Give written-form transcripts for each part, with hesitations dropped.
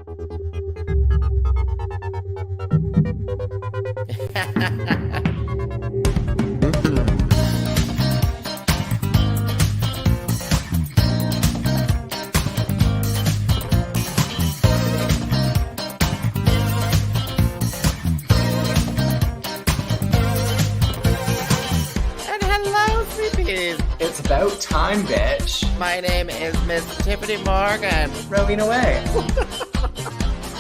It's about time, bitch. My name is Miss Tyffanie Morgan. Rowena Whey.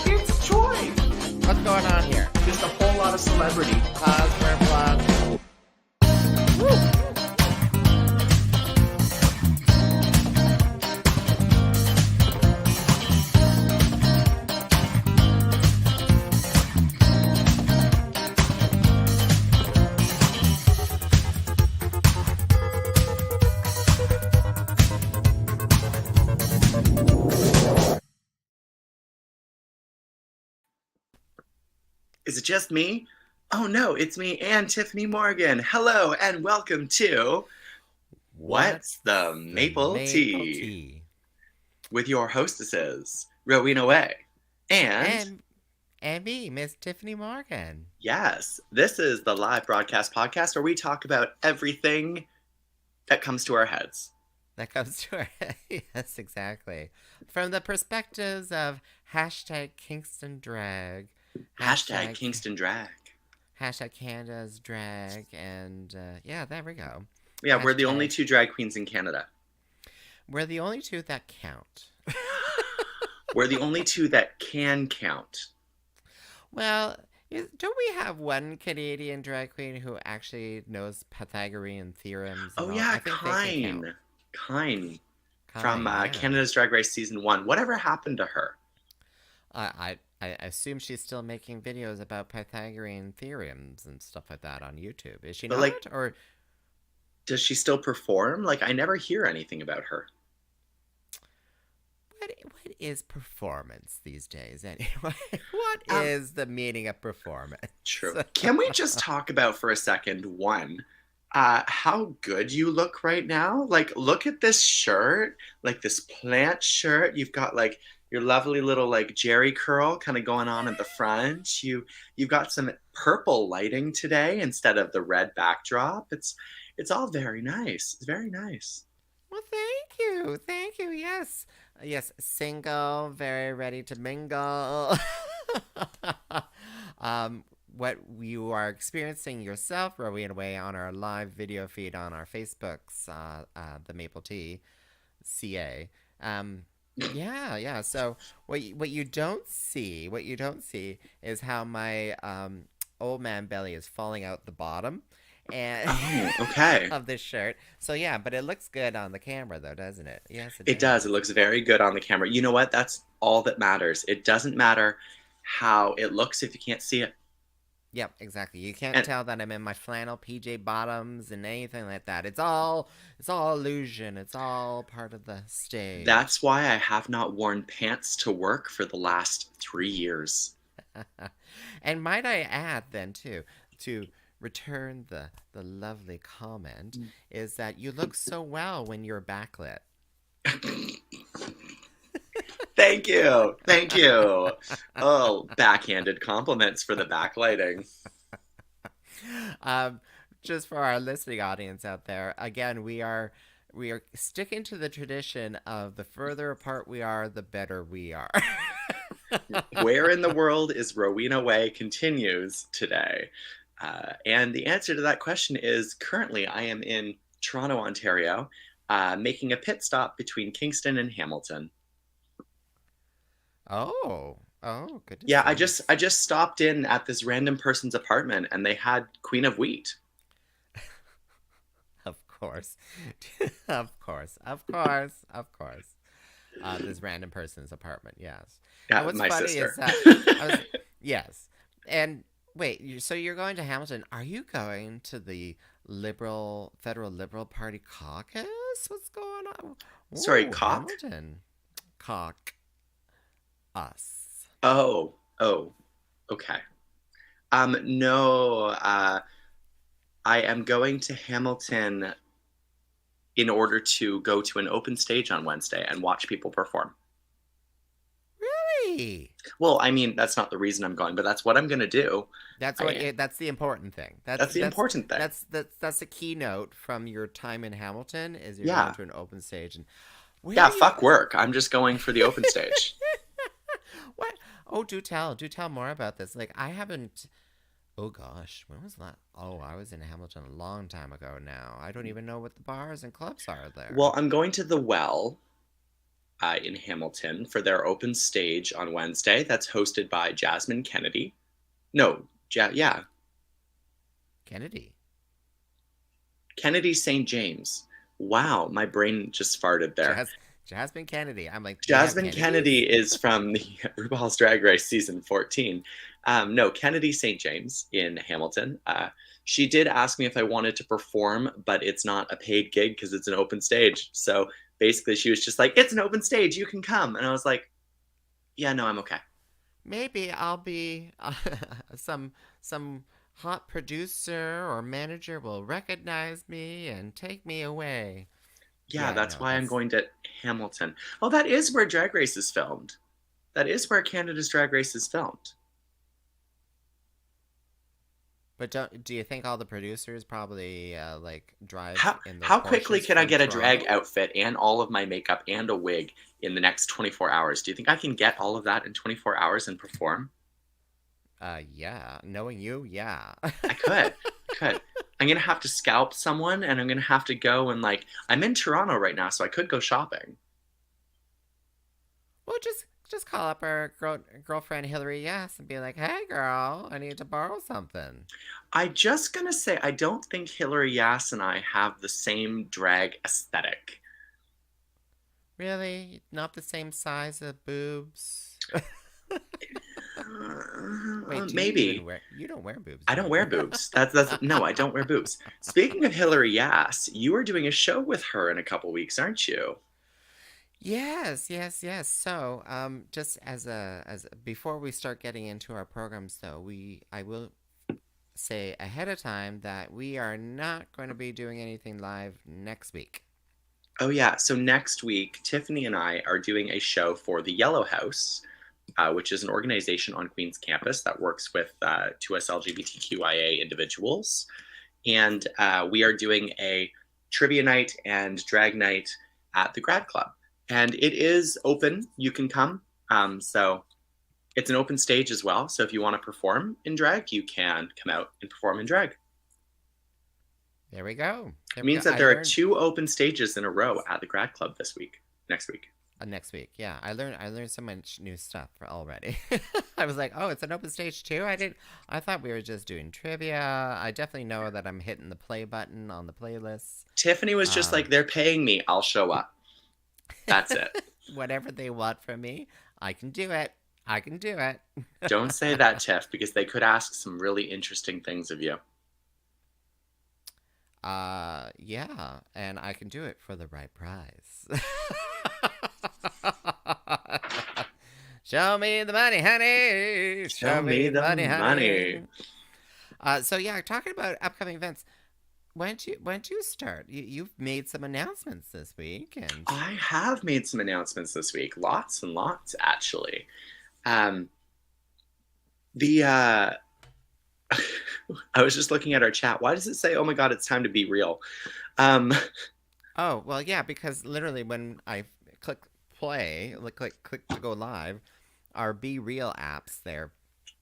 It's Troy. What's going on here? Just a whole lot of celebrity. Pause for applause. Is it just me? Oh no, it's me and Tyffanie Morgan. Hello and welcome to What's the Maple Tea? With your hostesses, Rowena Whey And me, Miss Tyffanie Morgan. Yes, this is the live broadcast podcast where we talk about everything that comes to our heads. That comes to our head. Yes, exactly. From the perspectives of hashtag Kingston Drag. Hashtag Kingston Drag. Hashtag Canada's Drag. And yeah, there we go. Yeah, Hashtag... we're the only two drag queens in Canada. We're the only two that count. We're the only two that can count. Well, don't we have one Canadian drag queen who actually knows Pythagorean theorems? Oh, yeah, Kine. From yeah. Canada's Drag Race Season 1. Whatever happened to her? I assume she's still making videos about Pythagorean theorems and stuff like that on YouTube. Is she not? Or does she still perform? Like, I never hear anything about her. What is performance these days anyway? What is the meaning of performance? True. Can we just talk about for a second, one, how good you look right now? Like, look at this shirt, like this plant shirt. You've got like your lovely little like jerry curl kind of going on at the front. You've got some purple lighting today instead of the red backdrop. It's all very nice. It's very nice. Well, thank you. Yes, single, very ready to mingle. What you are experiencing yourself, Rowena Whey, on our live video feed on our Facebooks, the Maple Tea, CA. Yeah. So what you don't see is how my old man belly is falling out the bottom, and okay. of this shirt. So yeah, but it looks good on the camera though, doesn't it? Yes, it does. It looks very good on the camera. You know what? That's all that matters. It doesn't matter how it looks if you can't see it. Yep, exactly. You can't tell that I'm in my flannel PJ bottoms and anything like that. It's all illusion. It's all part of the stage. That's why I have not worn pants to work for the last 3 years. And might I add then too, to return the lovely comment, is that you look so well when you're backlit. Thank you. Oh, backhanded compliments for the backlighting. Just for our listening audience out there, again, we are sticking to the tradition of the further apart we are, the better we are. Where in the world is Rowena Whey continues today? And the answer to that question is currently I am in Toronto, Ontario, making a pit stop between Kingston and Hamilton. Oh, goodness. Yeah, I just stopped in at this random person's apartment and they had Queen of Wheat. Of course. This random person's apartment, yes. Yeah, what's my funny sister. Is that yes. And wait, so you're going to Hamilton. Are you going to the Federal Liberal Party caucus? What's going on? Sorry, cock? Hamilton. Cock. Us. Oh, okay. No, I am going to Hamilton in order to go to an open stage on Wednesday and watch people perform. Really? Really? Well, I mean, that's not the reason I'm going, but that's what I'm going to do. That's the important thing. That's the important thing. That's a keynote from your time in Hamilton is you're going Yeah. to an open stage. And where Yeah, are you fuck work. I'm just going for the open stage. What? Oh, do tell more about this. Like I haven't. Oh gosh, when was that? Oh, I was in Hamilton a long time ago now. I don't even know what the bars and clubs are Well, there. I'm going to the Well in Hamilton for their open stage on Wednesday. That's hosted by Jasmine Kennedy. No, yeah, Kennedy. Kennedy St. James. Wow, my brain just farted there. Jas Jasmine Kennedy. I'm like, they have Jasmine Kennedy Kennedys? is from the RuPaul's Drag Race season 14. No, Kennedy St. James in Hamilton. She did ask me if I wanted to perform, but it's not a paid gig because it's an open stage. So basically, she was just like, "It's an open stage, you can come," and I was like, "Yeah, no, I'm okay." Maybe I'll be some hot producer or manager will recognize me and take me away. Yeah, Yeah, that's no, why I'm that's. going to Hamilton. Oh, that is where Drag Race is filmed. That is where Canada's Drag Race is filmed. But do you think all the producers probably like drive How in their how quickly Porsches can I from get a drag Toronto? outfit and all of my makeup and a wig in the next 24 hours? Do you think I can get all of that in 24 hours and perform? Yeah, knowing you, yeah. I could. I could. I'm gonna have to scalp someone and I'm gonna have to go and like I'm in Toronto right now, so I could go shopping. Well, just call up our girlfriend Hillary Yes and be like, "Hey, girl, I need to borrow something." I just gonna say I don't think Hillary Yass and I have the same drag aesthetic. Really? Not the same size of boobs? Wait, do you even Maybe. wear? You don't wear boobs, I do don't you? wear boobs. That's no, I don't wear boobs. Speaking of Hillary Yass, you are doing a show with her in a couple weeks, aren't you? Yes, yes, yes. So, just before we start getting into our programs, though, I will say ahead of time that we are not going to be doing anything live next week. Oh yeah. So next week, Tiffany and I are doing a show for the Yellow House, which is an organization on Queen's campus that works with 2S LGBTQIA individuals. And we are doing a trivia night and drag night at the grad club. And it is open. You can come. So it's an open stage as well. So if you want to perform in drag, you can come out and perform in drag. There we go. There It we go. means that I there are learned two open stages in a row at the grad club next week. next week. Yeah, I learned so much new stuff already. I was like, oh, it's an open stage too. I thought we were just doing trivia. I definitely know that I'm hitting the play button on the playlist. Tiffany was just like, Um, they're paying me, I'll show up. That's it. whatever they want from me, I can do it. I can do it. Don't say that, Tiff, because they could ask some really interesting things of you. Yeah, and I can do it for the right price. Show me the money, honey. Show Show me me the the money, money. honey. So yeah, talking about upcoming events. When don't you start? You've made some announcements this week, and I have made some announcements this week, lots and lots, actually. Um, the I was just looking at our chat. Why does it say, "Oh my God, it's time to be real"? Um, oh well, yeah, because literally when I click play, like click to go live, our Be Real apps there,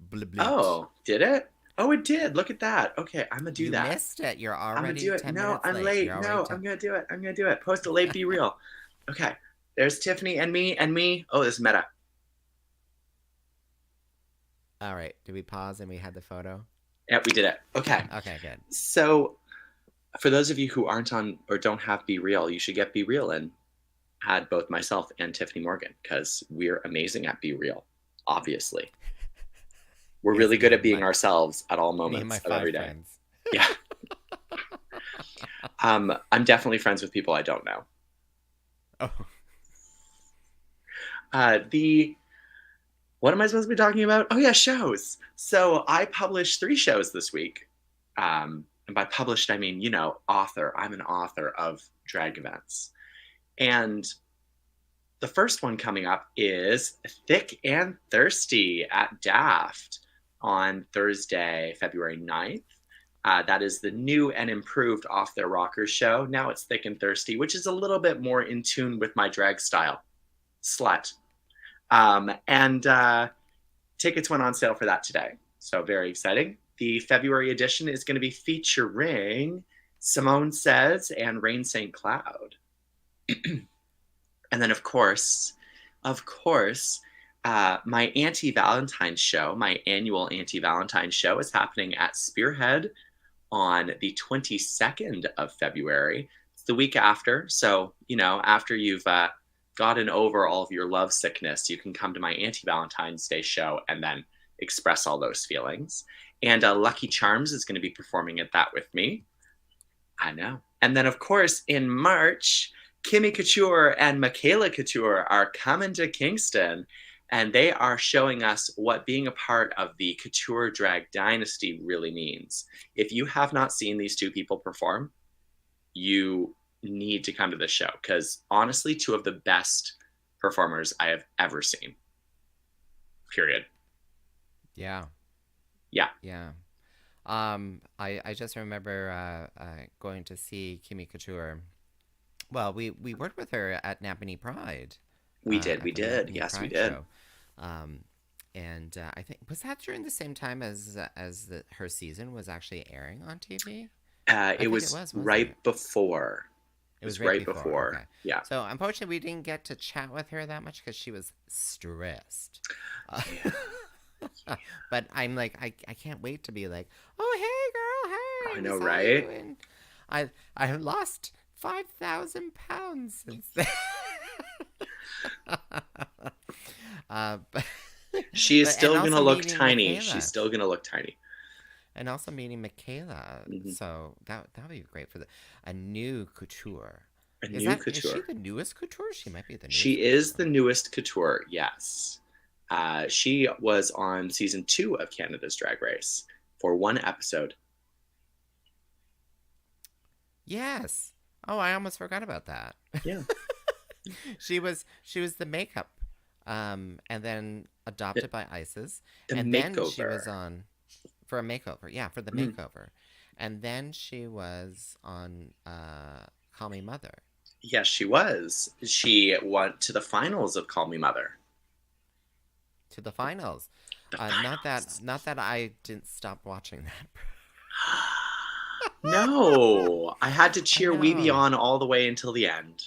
blip blipped. oh, did it? Oh, it did. Look at that. Okay, I'm gonna do You that. missed it. You're I'm gonna already do it. 10 No, minutes I'm late. late. You're already No, 10. I'm gonna do it. I'm gonna do it. Post a late. Be real. Okay. There's Tiffany and me and me. Oh, this is meta. All right. Did we pause and we had the photo? Yeah, we did it. Okay. Okay, good. So, for those of you who aren't on or don't have Be Real, you should get Be Real and add both myself and Tiffany Morgan because we're amazing at Be Real. Obviously, we're Yes, really good at being ourselves at all me and my moments of every five day. friends. Yeah. I'm definitely friends with people I don't know. Oh, The what am I supposed to be talking about? Oh yeah, shows. So I published 3 shows this week. And by published, I mean, author. I'm an author of drag events. And The first one coming up is Thick and Thirsty at Daft on Thursday, February 9th. That is the new and improved Off Their Rockers show. Now it's Thick and Thirsty, which is a little bit more in tune with my drag style. Slut. And tickets went on sale for that today. So very exciting. The February edition is going to be featuring Simone Says and Rain St. Cloud. And then, of course, my anti-Valentine's show, my annual anti-Valentine's show, is happening at Spearhead on the 22nd of February. It's the week after. So, after you've gotten over all of your love sickness, you can come to my anti-Valentine's Day show and then express all those feelings. And Lucky Charms is going to be performing at that with me. I know. And then, of course, in March, Kimmy Couture and Michaela Couture are coming to Kingston, and they are showing us what being a part of the Couture drag dynasty really means. If you have not seen these two people perform, you need to come to this show, because honestly, two of the best performers I have ever seen. Period. Yeah. Yeah. Yeah. I just remember going to see Kimmy Couture. Well, we worked with her at Napanee Pride. We did. We At the did. Napanee Yes, we Pride did. show. And I think was that during the same time as her season was actually airing on TV? I It think it was was, wasn't it? right before. It It was was right right before. before. Okay. Yeah. So unfortunately, we didn't get to chat with her that much because she was stressed. Uh, Yeah. but I'm like, I can't wait to be like, oh hey girl, I hey, we know, saw you, right? and I have lost 5,000 pounds since then. But She is and still gonna also look meeting tiny. She's Michaela, still gonna look tiny. and also meeting Michaela. Hmm. So that would be great for a new couture. A Is new she couture. the newest couture? She might be the newest She is couture. the newest couture. Yes. She was on season 2 of Canada's Drag Race for one episode. Yes. Oh, I almost forgot about that. Yeah. She was the makeup, and then The, adopted by ISIS, the and then she makeover. was on for a makeover. Yeah, for the Mm. makeover, and then she was on Call Me Mother. Yes, she was. She went to the finals of Call Me Mother. To the finals. The Not that finals. I didn't stop watching that. No, I had to I cheer Weeby know. on all the way until the end.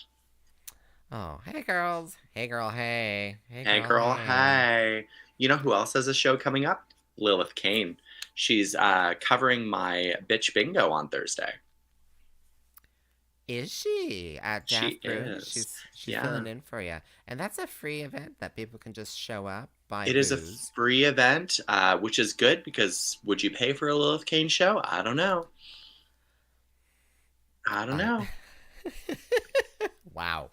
Oh, hey girls. Hey girl, hey. Hey Hey, girl, girl, hey. hey. You know who else has a show coming up? Lilith Kane. She's covering my bitch bingo on Thursday. Is she at She Daft Brew? is. She's Yeah. filling in for you, and that's a free event that people can just show up, buy It is a booze. free event, which is good because would you pay for a Lilith Kane show? I don't know. I don't I know. Wow,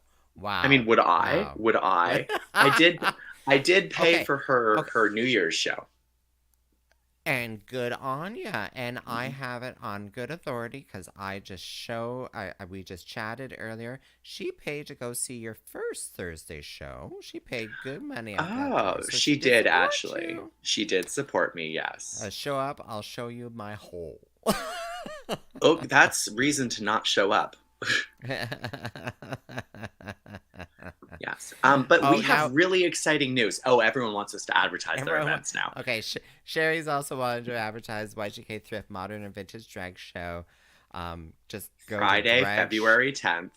I mean, wow, would I? wow. Would I? I did. I did pay Okay, for her okay, her New Year's show. and good on ya. And I Mhm. have it on good authority because we just chatted earlier. She paid to go see your first Thursday show. She paid good money out that Oh, door, so she she did did support actually. you. She did support me. Yes. Show up, I'll show you my hole. Oh, that's reason to not show up. Yes. But Oh, we have now really exciting news. Oh, everyone wants us to advertise their everyone. events now. Okay, Sherry's also wanted to advertise YGK Thrift Modern and Vintage Drag Show. Just go to Friday, February 10th.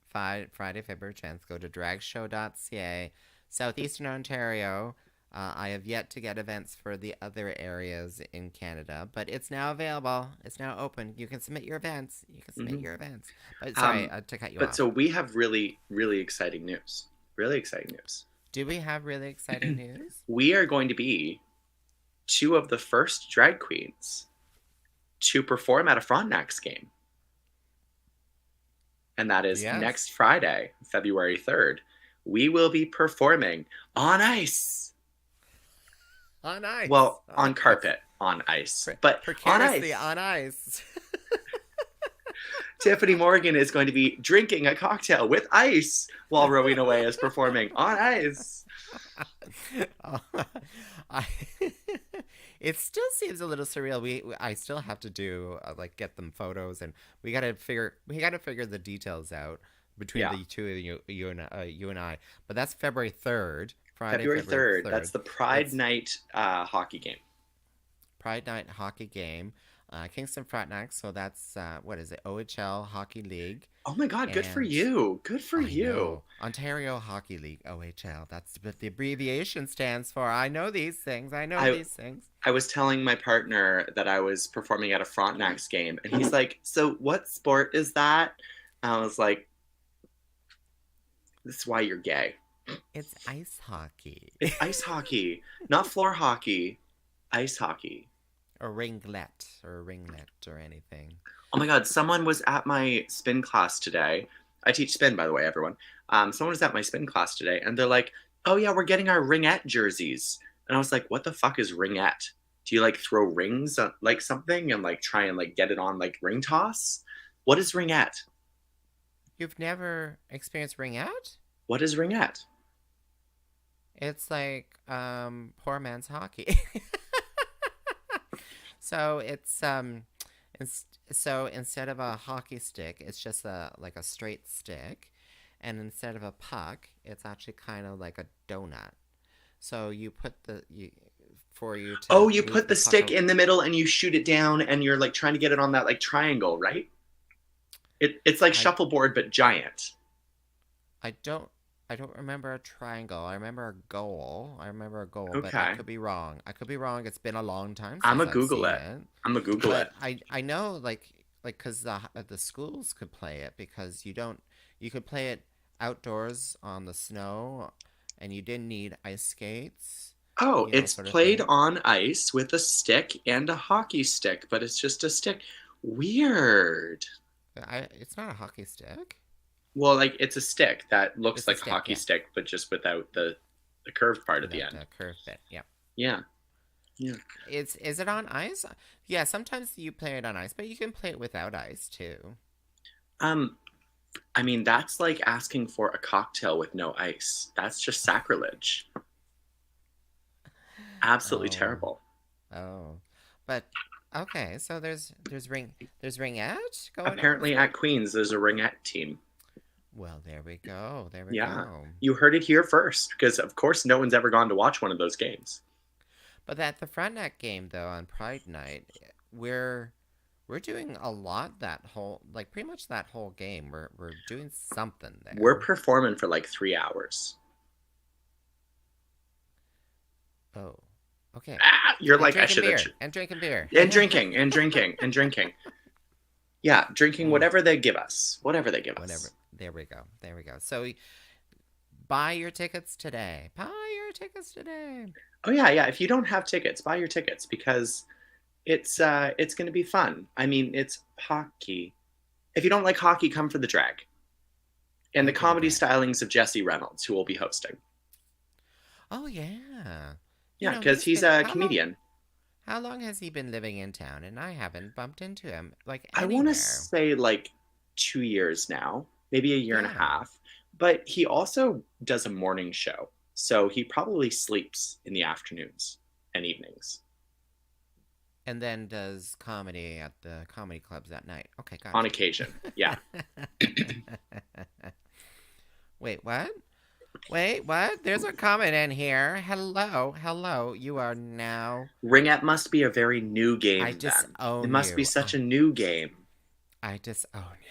Friday, February 10th. Go to dragshow.ca, Southeastern Ontario. I have yet to get events for the other areas in Canada, but it's now available. It's now open. You can submit your events. You can submit Hmm. your events. But sorry Um, to cut you but off. so we have really, really exciting news. Really exciting news. Do we have really exciting news? We are going to be two of the first drag queens to perform at a Frontenacs game. And that is Yes. next Friday, February 3rd. We will be performing on ice. On ice. Well, On on ice. carpet, on ice, but on Precariously ice. on ice. Tyffanie Morgan is going to be drinking a cocktail with ice while Rowena Whey is performing on ice. Uh, I, it still seems a little surreal. I still have to do like get them photos, and we gotta figure the details out between Yeah, the two of you and I. But that's February 3rd, Friday, February February 3rd. That's third. the Pride That's Night hockey game. Pride Night hockey game, Kingston Frontenac. So that's what is it? OHL Hockey League, Oh my God, good for and you. Good for I you. know Ontario Hockey League OHL. That's what the abbreviation stands for. I know these things. I know I these things. I was telling my partner that I was performing at a Frontenac's game, and he's like, "So what sport is that?" And I was like, "This is why you're gay. It's ice hockey. It's ice hockey, not floor hockey, ice hockey." Or ringlet or anything. Oh my God, someone was at my spin class today. I teach spin, by the way, everyone. Someone was at my spin class today, and they're like, "Oh yeah, we're getting our ringette jerseys." And I was like, "What the fuck is ringette? Do you like throw rings on, like something and like try and like get it on like ring toss? What is ringette? You've never experienced ringette? What is ringette?" It's like poor man's hockey. So so instead of a hockey stick, it's just a like a straight stick, and instead of a puck, it's actually kind of like a donut. So you put the you for you to Oh, you move put the the puck. stick in the middle and you shoot it down, and you're like trying to get it on that like triangle, right? It's like I shuffleboard but giant. I don't I don't remember a triangle. I remember a goal. I remember a goal, but I Okay, could be wrong. I could be wrong. It's been a long time I'm since a I've Google seen it. it. I'm a Google it. But I know like because the schools could play it because you could play it outdoors on the snow, and you didn't need ice skates, Oh, it's sort of played thing. on ice with a stick and a hockey stick, but it's just a stick. Weird. It's not a hockey stick. Well, like it's a stick that looks It's a like a stick, hockey yeah, stick, but just without the curved part at the without end. the curve bit. Yeah. Yeah, yeah. Is it on ice? Yeah, sometimes you play it on ice, but you can play it without ice too. Um, I mean that's like asking for a cocktail with no ice. That's just sacrilege. Absolutely Oh, terrible. oh, but okay. So there's ringette going on Apparently for. at Queens there's a ringette team. Well, there we go. There we Yeah, go. you heard it here first, because of course no one's ever gone to watch one of those games. But at the Frontenac game though on Pride Night, we're we're doing a lot that whole like pretty much that whole game. We're doing something We're there. performing for like 3 hours. Oh, okay. Ah, you're And like, I drinking should have. beer. And drinking beer. And drinking, and drinking, and drinking. Yeah, drinking Ooh, whatever they give us. Whatever they give whatever. us. There we go. There we go. So buy your tickets today. Buy your tickets today. Oh yeah, yeah. If you don't have tickets, buy your tickets because it's going to be fun. I mean, it's hockey. If you don't like hockey, come for the drag and the Come for the comedy drag. stylings of Jesse Reynolds, who will be hosting. Oh yeah. Yeah, because he's a comedian. How long has he been living in town? And I haven't bumped into him like I want to anywhere. say like 2 years now, maybe a year and a Yeah. half. But he also does a morning show. So he probably sleeps in the afternoons and evenings And then does comedy at the comedy clubs at night. Okay, on gotcha. occasion. Yeah. Wait, what? Wait, what? There's a comment in here. Hello, hello. You are now. Ringette must be a very new I game then. It disown must be you. such a new game. I disown you.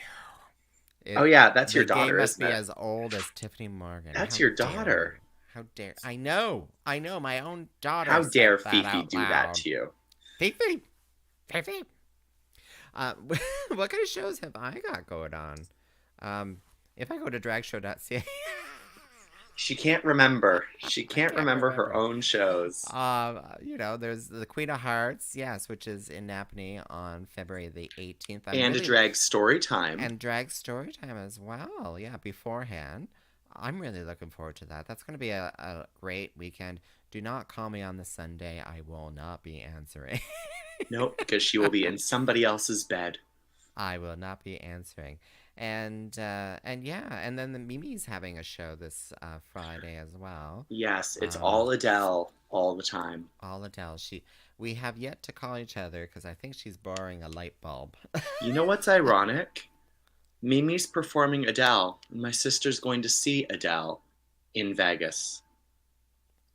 Oh, yeah, that's The your game daughter, must isn't be it? as old as Tiffany Morgan. That's How your dare you? daughter. How dare I know my own daughter How said dare that Fifi out do that loud. to you? Fifi, Fifi. Uh, what kind of shows have I got going on? If I go to dragshow.ca, She can't remember. She I can't can't remember her remember. own shows. There's the Queen of Hearts, yes, which is in Napanee on February the 18th. And a drag story time. And drag story time as well. Yeah, beforehand. I'm really looking forward to that. That's going to be a great weekend. Do not call me on the Sunday. I will not be answering. Nope, because she will be in somebody else's bed. I will not be answering. And yeah, and then the Mimi's having a show this Friday as well. Yes, it's Um, all Adele all the time. all Adele. We have yet to call each other because I think she's borrowing a light bulb. You know what's ironic? Mimi's performing Adele, and my sister's going to see Adele in Vegas.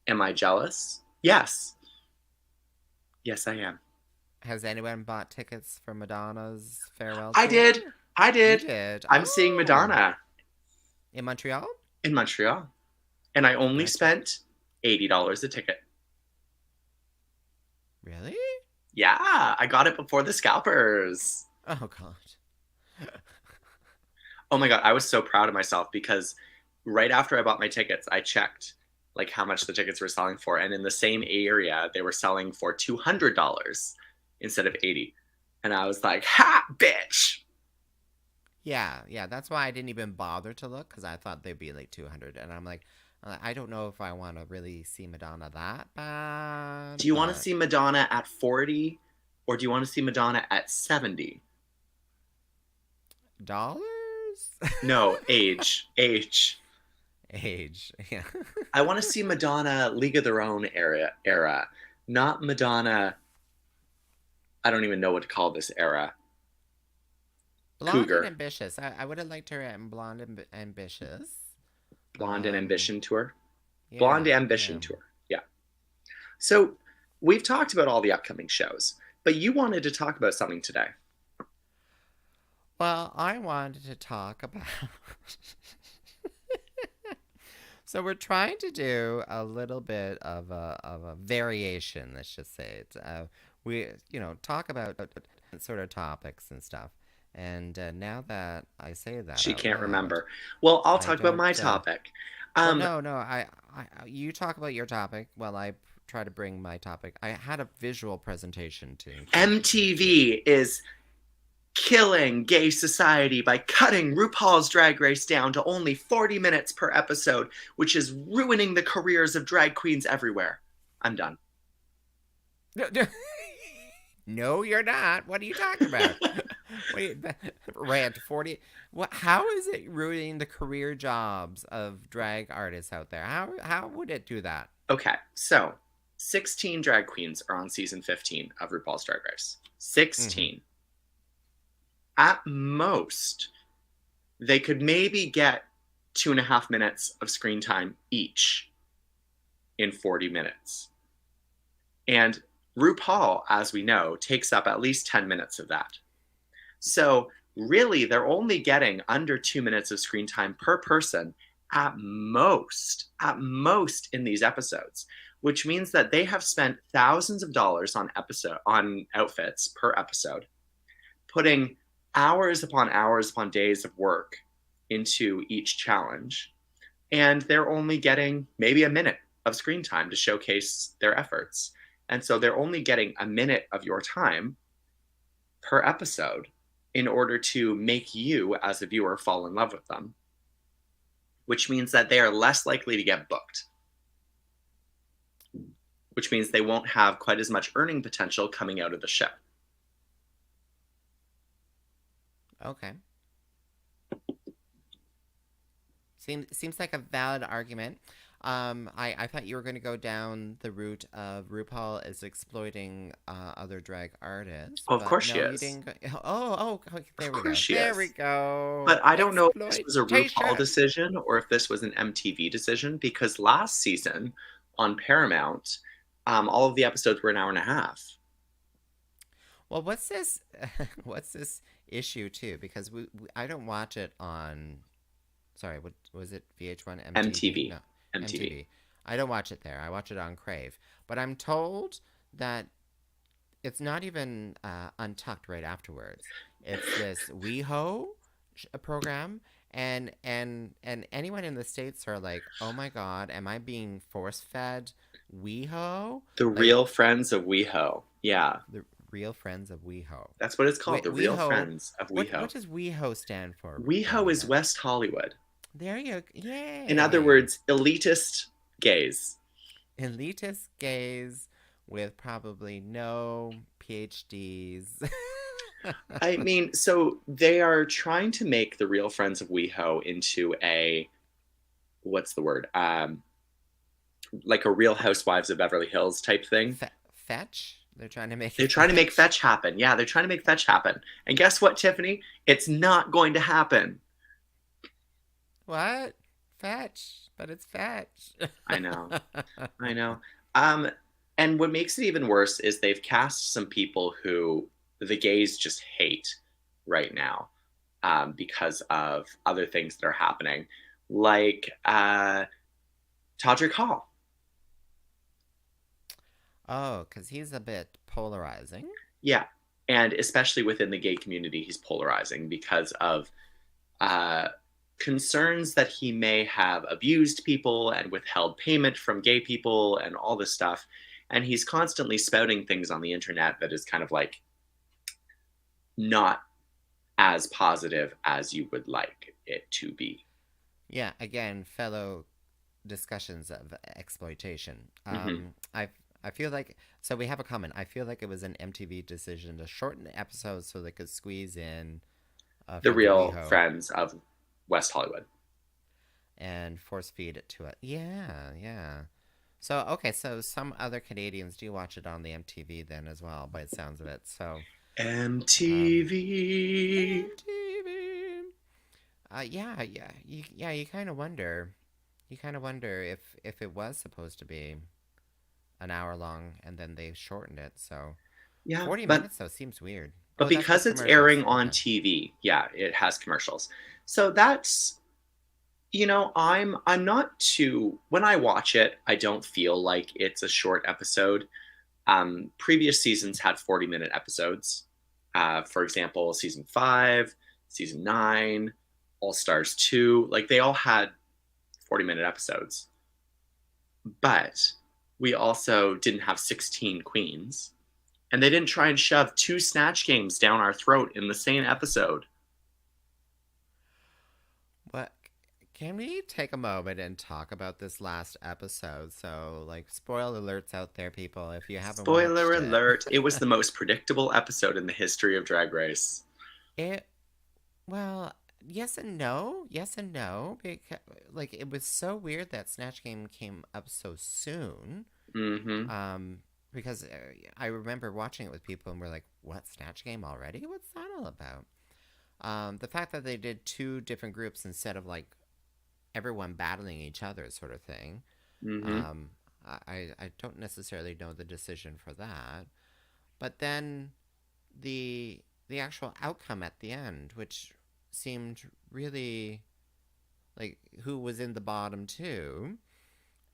Am I jealous? Yes. Yes, I am. Has anyone bought tickets for Madonna's farewell I did. tour? I You did. did. I'm seeing Oh, Madonna in Montreal? in Montreal, and I only That's spent $80 a ticket. really. Yeah, I got it before the scalpers. Oh God. Oh my God, I was so proud of myself because right after I bought my tickets, I checked like how much the tickets were selling for, and in the same area, they were selling for $200 instead of 80. And I was like, "Ha, bitch!" Yeah, yeah. That's why I didn't even bother to look because I thought they'd be like 200, and I'm like, I don't know if I want to really see Madonna that bad, Do you want to but see Madonna at 40, or do you want to see Madonna at 70? dollars, No, age, age. age. Yeah. I want to see Madonna League of Their Own era, not Madonna. I don't even know what to call this era. Blonde and Cougar, ambitious. I would have liked her in blonde and ambitious. Blonde and Ambition tour, Blonde Yeah, Ambition yeah. tour. Yeah. So we've talked about all the upcoming shows, but you wanted to talk about something today. Well, I wanted to talk about. So we're trying to do a little bit of a variation. Let's just say it. We talk about sort of topics and stuff. And now that I say that She out can't loud, remember. Well, I'll I talk about don't. my topic. Well, Um, no, no. You talk about your topic while I try to bring my topic. I had a visual presentation to include today too. MTV is killing gay society by cutting RuPaul's Drag Race down to only 40 minutes per episode, which is ruining the careers of drag queens everywhere. I'm done. No, you're not. What are you talking about? Wait, rant 40. What? How is it ruining the career jobs of drag artists out there? How would it do that? Okay, so 16 drag queens are on season 15 of RuPaul's Drag Race. Mm-hmm. 16. At most, they could maybe get 2.5 minutes of screen time each in 40 minutes. And RuPaul, as we know, takes up at least 10 minutes of that. So really, they're only getting under 2 minutes of screen time per person at most in these episodes, which means that they have spent thousands of dollars on outfits per episode, putting hours upon days of work into each challenge, and they're only getting maybe a minute of screen time to showcase their efforts. And so they're only getting a minute of your time per episode in order to make you, as a viewer, fall in love with them, which means that they are less likely to get booked, which means they won't have quite as much earning potential coming out of the show. Okay. Seems like a valid argument. I thought you were going to go down the route of RuPaul is exploiting other drag artists, Oh, of but course she no, you is. didn't go. Oh, okay, Of there we course go. she There we is. go. But I don't know if this was a RuPaul Exploitation. decision or if this was an MTV decision, because last season on Paramount, all of the episodes were an hour and a half. Well, what's this? What's this issue too? Because I don't watch it on. Sorry, what was it? VH1, MTV? MTV. No, MTV. MTV. I don't watch it there. I watch it on Crave. But I'm told that it's not even untucked right afterwards. It's this WeHo program, and anyone in the states are like, "Oh my God, am I being force fed WeHo?" The Like Real Friends of WeHo. Yeah, the real friends of WeHo. that's what it's called. The Real WeHo. Friends of What WeHo. does WeHo stand for, WeHo is Rowena? West Hollywood. There you go. In other Yay! words, elitist gays. Elitist gays with probably no PhDs. I mean, so they are trying to make the Real Friends of WeHo into a, what's the word? Like a Real Housewives of Beverly Hills type thing. Fetch? They're trying to make They're trying to make fetch? fetch happen. Yeah, they're trying to make fetch happen. And guess what, Tyffanie? It's not going to happen. What? Fetch? But it's fetch. I know. I know. Um, and what makes it even worse is they've cast some people who the gays just hate right now, because of other things that are happening, like Todrick Hall. Oh, because he's a bit polarizing. Yeah. And especially within the gay community, he's polarizing because of uh, concerns that he may have abused people and withheld payment from gay people and all this stuff. And he's constantly spouting things on the internet that is kind of like not as positive as you would like it to be. Yeah, again, fellow discussions of exploitation. Mm-hmm. I feel like so we have a comment. I feel like it was an MTV decision to shorten the episodes so they could squeeze in The Friends of real WeHo friends of West Hollywood. and force feed it to it. Yeah, yeah. So okay, so some other Canadians do watch it on the MTV then as well, by the sounds of it. So um, MTV. MTV. Yeah, you kind of wonder. You kind of wonder if it was supposed to be an hour long and then they shortened it. So Yeah, 40 but minutes though seems weird. but Oh, that's because just it's commercials. airing on Okay. TV, yeah, it has commercials. So that's, I'm not too, when I watch it, I don't feel like it's a short episode. Previous seasons had 40-minute episodes. For example, season 5, season 9, All Stars 2, like they all had 40-minute episodes. But we also didn't have 16 queens. And they didn't try and shove two Snatch Games down our throat in the same episode. What can we take a moment and talk about this last episode? So, like, spoiler alerts out there, people, if you haven't Spoiler watched it. alert, it was the most predictable episode in the history of Drag Race. It well, yes and no. Yes and no. Because, like, it was so weird that Snatch Game came up so soon. Mm-hmm. Um, because I remember watching it with people and we're like, "What, Snatch Game already? What's that all about?" The fact that they did two different groups instead of like everyone battling each other, sort of thing. Mm-hmm. Um, I don't necessarily know the decision for that, but then the actual outcome at the end, which seemed really like who was in the bottom two,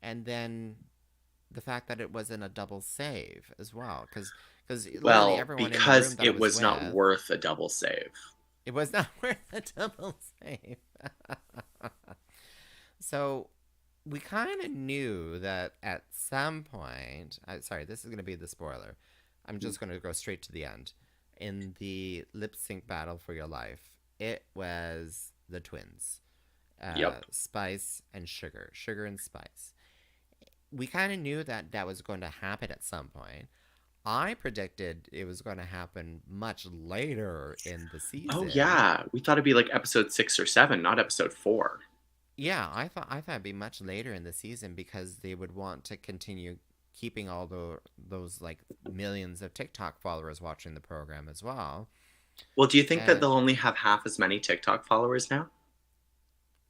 and then the fact that it wasn't a double save as well, because literally Well, everyone in the room because that I it was was not with, worth a double save. it was not worth a double save. So we kind of knew that at some point. Sorry, this is going to be the spoiler. I'm just going to go straight to the end. In the lip sync battle for your life, it was the twins, Yep. Spice and Sugar, Sugar and Spice. We kind of knew that that was going to happen at some point. I predicted it was going to happen much later in the Oh season. yeah, we thought it'd be like episode 6 or 7, not episode 4. Yeah, I thought it'd be much later in the season because they would want to continue keeping all those like millions of TikTok followers watching the program as well. Well, do you think that And they'll only have half as many TikTok followers now?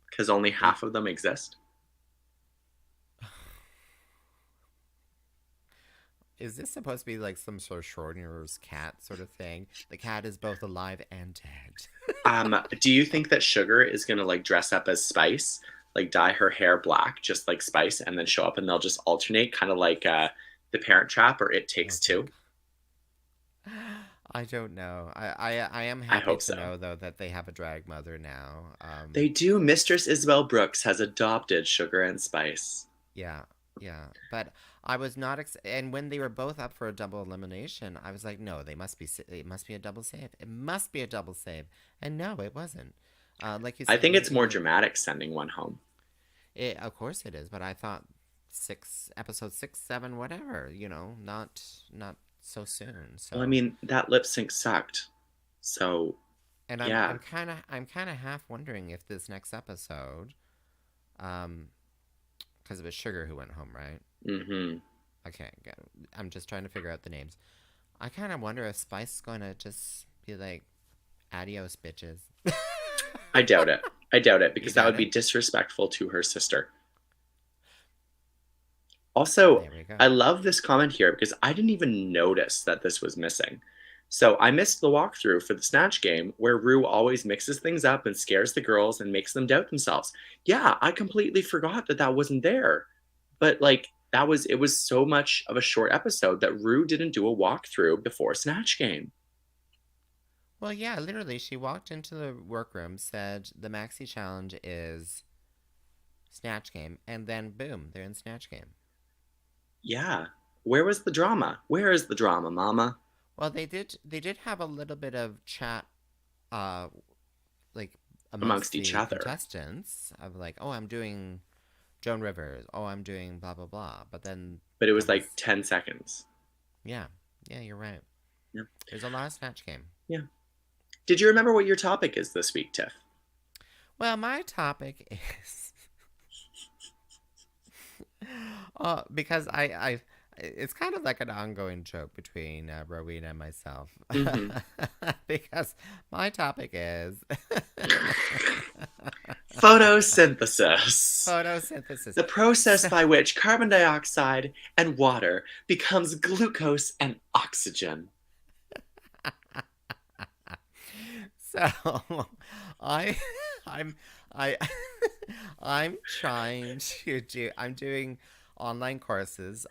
Because only it half of them exist? is this supposed to be like some sort of Schrodinger's cat sort of thing? The cat is both alive and dead. Do you think that Sugar is gonna like dress up as Spice, like dye her hair black, just like Spice, and then show up and they'll just alternate, kind of like the Parent Trap or It Oh Takes dear. Two? I don't know. I am I happy hope to so. know though that they have a drag mother now. They do. Mistress Isabel Brooks has adopted Sugar and Spice. Yeah, yeah. But I was not, and when they were both up for a double elimination, I was like, no, they must be. It must be a double save. It must be a double save. And no, it wasn't. Like you I said, think it's more dramatic sending one home. of course it is. But I thought episode 6, 7, whatever. Not so soon. Well, I So mean, that lip sync sucked. So, And yeah. I'm kind of half wondering if this next episode, um, because it was Sugar who went home, right? Hmm. Okay, I'm just trying to figure out the names. I kind of wonder if Spice is going to just be like, "Adios, bitches." I doubt it. I doubt it You because that doubt would be it? disrespectful to her sister. Also, There we go. I love this comment here because I didn't even notice that this was missing. So I missed the walkthrough for the Snatch game where Rue always mixes things up and scares the girls and makes them doubt themselves. Yeah, I completely forgot that that wasn't there. But like it was so much of a short episode that Rue didn't do a walkthrough before Snatch game. Well, yeah, literally, she walked into the workroom, said the maxi challenge is Snatch Game, and then boom, they're in Snatch Game. Yeah. Where was the drama? Where is the drama, mama? Well, they did have a little bit of chat, uh, like amongst Amongst each the other. contestants of like, oh, I'm doing Joan Rivers, oh, I'm doing blah blah blah. But then But it that was like was, 10 seconds. yeah, yeah, you're right. Yeah. There's a lot of Snatch Game. Yeah. Did you remember what your topic is this week, Tiff? Well, my topic is because it's kind of like an ongoing joke between Rowena and myself. Mm-hmm. Because my topic is Photosynthesis. photosynthesis. The process So, by which carbon dioxide and water becomes glucose and oxygen. so I, I'm, I, I'm trying to do. I'm doing online courses.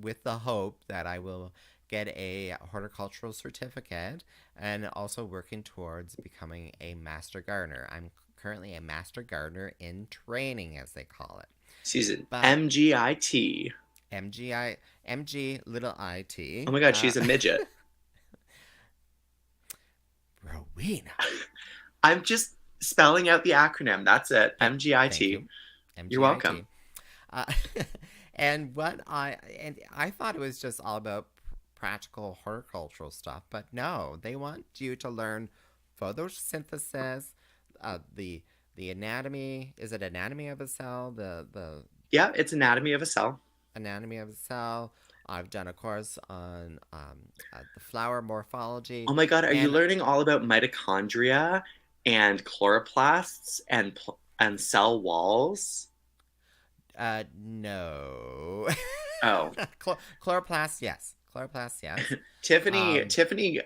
With the hope that I will get a horticultural certificate, and also working towards becoming a master gardener. I'm currently a master gardener in training, as they call it. Season But MGIT. MG little Oh IT. my god, she's a midget. Rowena. I'm just spelling out the acronym. That's it. Thank MGIT. you. You're welcome. MGIT. Uh, and I thought it was just all about practical horticultural stuff, but no, they want you to learn photosynthesis, the anatomy. Is it anatomy of a cell? The Yeah, it's anatomy of a cell. anatomy of a cell. I've done a course on the flower morphology, Oh my god, are you and learning all about mitochondria and chloroplasts and cell walls? no. Oh, Chloroplast, yes. Chloroplast, yes. Um, Tiffany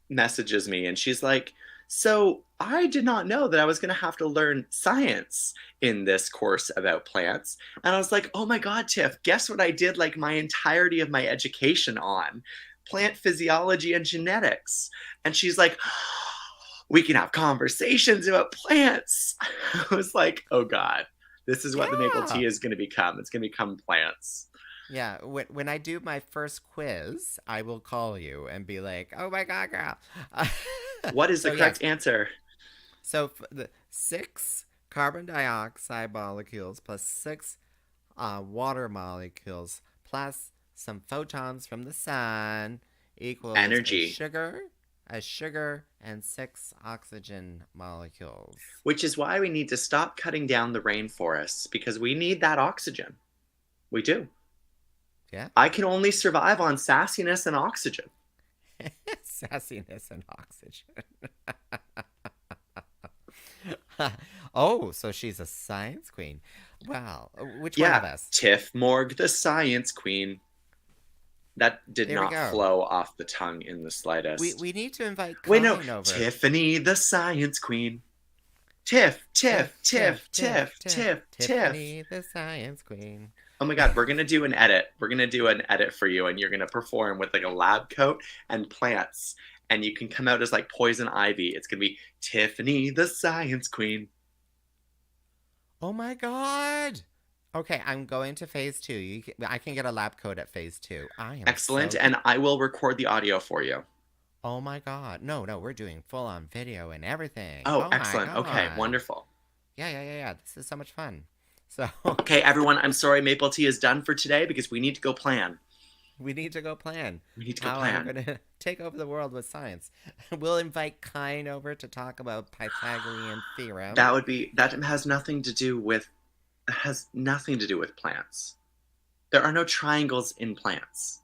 messages me and she's like, "So, I did not know that I was going to have to learn science in this course about plants." And I was like, "Oh my god, Tiff, guess what I did like my entirety of my education on? Plant physiology and genetics." And she's like, "We can have conversations about plants." I was like, "Oh god. This is what the maple yeah. tea is going to become. It's going to become plants." Yeah, when I do my first quiz, I will call you and be like, "Oh my god, girl!" What is the So yeah, correct answer? so the 6 carbon dioxide molecules plus 6 water molecules plus some photons from the sun equals Energy. a sugar, and 6 oxygen molecules. Which is why we need to stop cutting down the rainforests because we need that oxygen. We do. Yeah, I can only survive on sassiness and oxygen. sassiness and oxygen. Oh, so she's a science queen. Well, which one of Yeah, us? Tiff Morg, the science queen. That did There we not go. flow off the tongue in the We slightest. we need to invite Wait, no, Colleen over. Tiffany, the science queen. Tiff, Tiff, Tiff, Tiff, Tiff, Tiff, Tiff, Tiff. Tiff, Tiff. Tiffany, the science queen. Oh my god, we're gonna do an edit. We're gonna do an edit for you, and you're gonna perform with like a lab coat and plants, and you can come out as like poison ivy. It's gonna be Tiffany, the science queen. Oh my god. Okay, I'm going to phase 2. I can get a lab coat at phase 2. I am Excellent, so. and I will record the audio for you. Oh my god. No, no, we're doing full on video and everything. Oh, Oh my excellent. Okay, god. wonderful. Yeah, yeah, yeah, yeah. This is so much fun. So, Okay, everyone, I'm sorry Maple Tea is done for today because we need to go plan. We need to go plan We need to go how I'm plan. going to take over the world with science. We'll invite Kine over to talk about Pythagorean theorem. That has nothing to do with has nothing to do with plants. There are no triangles in plants.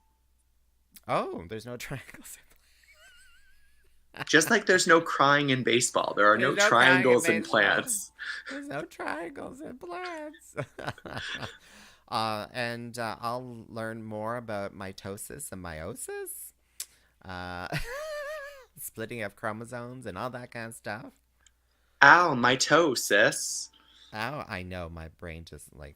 Oh, there's no triangles. Just like there's no crying in baseball, there are no There's no crying in triangles in baseball. plants. There's no triangles in plants. And I'll learn more about mitosis and meiosis, uh, splitting of chromosomes, and all that kind of stuff. Ow, mitosis. Oh, I know. My brain just like,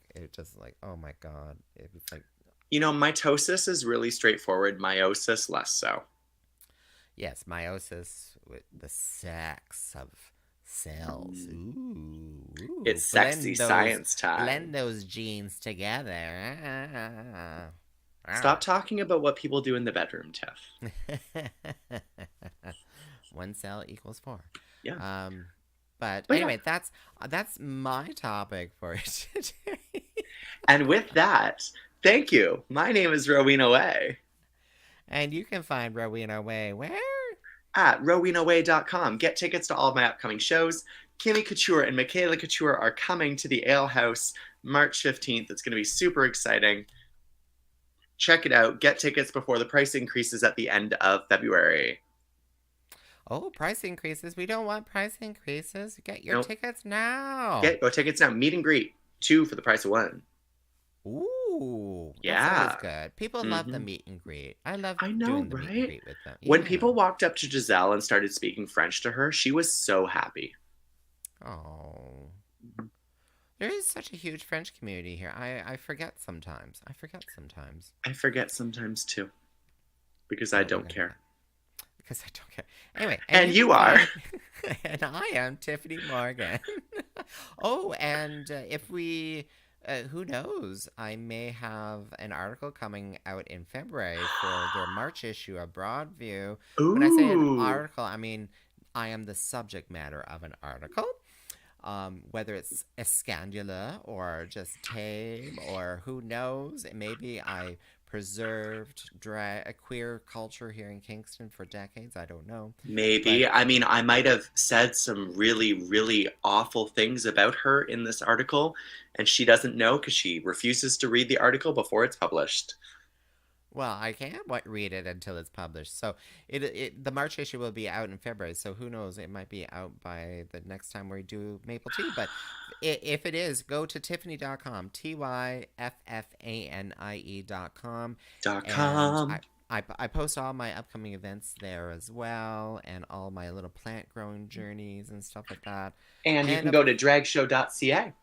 oh my god, it was like, Mitosis is really straightforward. Meiosis, less so. yes, meiosis with the sex of cells. Mm. Ooh, It's ooh. sexy science Blend time. those genes together. Stop talking about what people do in the bedroom, Tiff. One cell equals four. Yeah. Um, but But yeah. anyway, that's my topic for today. And with that, thank you. My name is Rowena Whey And you can find Rowena Whey where? at rowenaway.com. Get tickets to all of my upcoming shows. Kimmy Couture and Michaela Couture are coming to the Ale House March 15th. It's going to be super exciting. Check it out. Get tickets before the price increases at the end of February. Oh, price increases. We don't want price increases. Get your Nope. tickets now. Get tickets now. Meet and greet. 2 for the price of 1. Ooh, that's always Yeah. good. People love the Hmm. meet and greet. I love I know, doing the meet and right? greet with them. When Yeah. people walked up to Giselle and started speaking French to her, she was so happy. Oh. There is such a huge French community here. I forget sometimes. I forget sometimes too, because I But we're don't gonna care. because I don't care. Anyway, and And you can you are. find and I am Tyffanie Morgan. Oh, and if we who knows, I may have an article coming out in February for their March issue of Broadview. When I say an Ooh. article, I mean I am the subject matter of an article. Whether it's a scandula or just tame or who knows, maybe I preserved a queer culture here in Kingston for decades. I don't know, but Maybe. I mean, I might have said some really, really awful things about her in this article, and she doesn't know because she refuses to read the article before it's published. well, I can't read it until it's published. So the March issue will be out in February. So who knows? It might be out by the next time we do Maple Tea. But if it is, go to Tyffanie.com, Tyffanie.com, and .com. I post all my upcoming events there as well, and all my little plant growing journeys and stuff like that. And you And can go to dragshow.ca.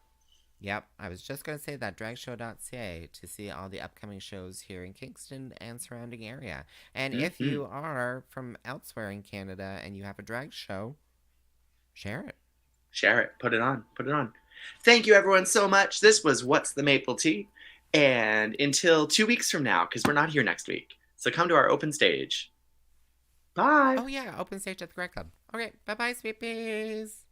yep, I was just going to say that dragshow.ca to see all the upcoming shows here in Kingston and surrounding area. And if Mm-hmm. you are from elsewhere in Canada and you have a drag show, share it. Share it. Put it on. Put it on. Thank you, everyone, so much. This was What's the Maple Tea? And until 2 weeks from now, because we're not here next week. So come to our open stage. Bye. Oh yeah, open stage at the Greg Club. Okay, bye-bye, sweepies.